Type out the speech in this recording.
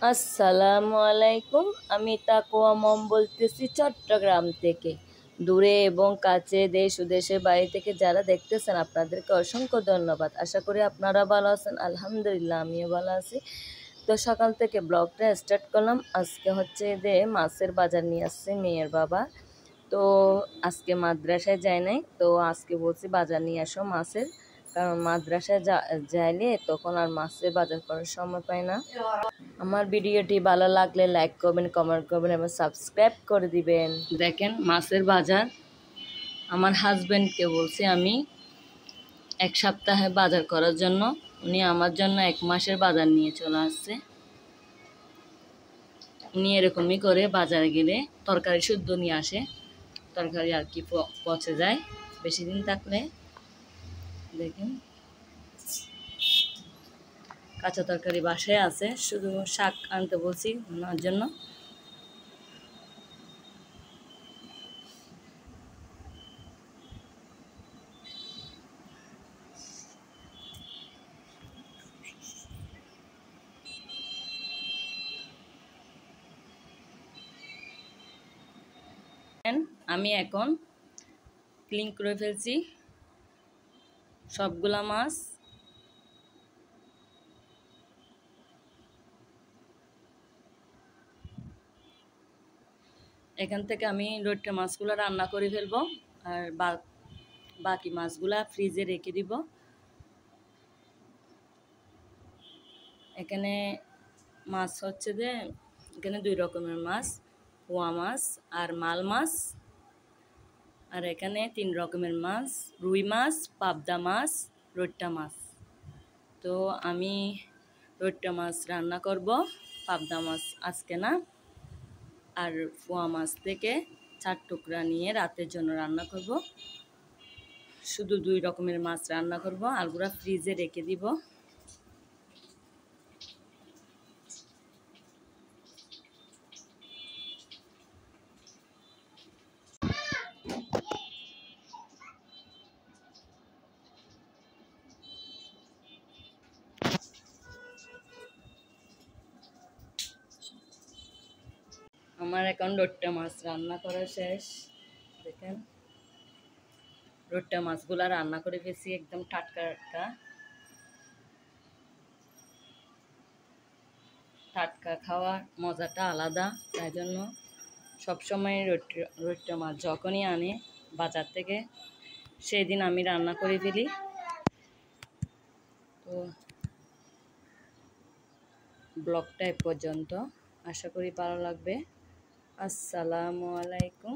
আসসালামু আলাইকুম। আমি তাকওয়া মম বলতেছি চট্টগ্রাম থেকে। দূরে এবং কাছে, দেশ ও দেশের বাইরে থেকে যারা দেখতেছেন আপনাদেরকে অসংখ্য ধন্যবাদ। আশা করি আপনারা ভালো আছেন। আলহামদুলিল্লাহ আমিও ভালো আছি। তো সকাল থেকে ব্লগটা স্টার্ট করলাম। আজকে হচ্ছে যে মাছের বাজার নিয়ে আসছে মেয়ের বাবা। তো আজকে মাদ্রাসায় যায় নাই, তো আজকে বলছি বাজার নিয়ে আসো মাছের, কারণ মাদ্রাসায় যাইলে তখন আর মাছের বাজার করার সময় পায় না। আমার ভিডিওটি ভালো লাগলে লাইক করবেন, কমেন্ট করবেন এবং সাবস্ক্রাইব করে দিবেন। দেখেন মাছের বাজার। আমার হাজবেন্ডকে বলছি আমি এক সপ্তাহে বাজার করার জন্য, উনি আমার জন্য 1 মাসের বাজার নিয়ে চলে আসছে। উনি এরকমই করে বাজারে গেলে তরকারি শুদ্ধ নিয়ে আসে, তরকারি আর কি পচে যায় বেশি দিন থাকলে। দেখেন কাঁচা তরকারি বাসায় আছে, শুধু শাক আনতে বলছি ওনার জন্য। আমি এখন ক্লিন করে ফেলছি সবগুলা মাছ। এখান থেকে আমি রোট্টা মাছগুলো রান্না করে ফেলবো, আর বাকি মাছগুলা ফ্রিজে রেখে দিব। এখানে মাছ হচ্ছে যে এখানে 2 রকমের মাছ, পোয়া মাছ আর মাল মাছ। আর এখানে 3 রকমের মাছ, রুই মাছ, পাবদা মাছ, রোট্টা মাছ। তো আমি রোট্টা মাছ রান্না করব, পাবদা মাছ আজকে না। আর পোয়া মাছ থেকে 4 টুকরা নিয়ে রাতের জন্য রান্না করব। শুধু 2 রকমের মাছ রান্না করব, আলগুলা ফ্রিজে রেখে দিব। আমার এখন রোট্টা মাছ রান্না করা শেষ। দেখেন রোট্টা মাছগুলা রান্না করে ফেলছি, একদম টাটকা টাটকা। টাটকা খাওয়ার মজাটা আলাদা, তাই জন্য সবসময় রোট্টা মাছ যখনই আনে বাজার থেকে সেই দিন আমি রান্না করে ফেলি। তো ব্লগটা এ পর্যন্ত, আশা করি ভালো লাগবে। আসসালামু আলাইকুম।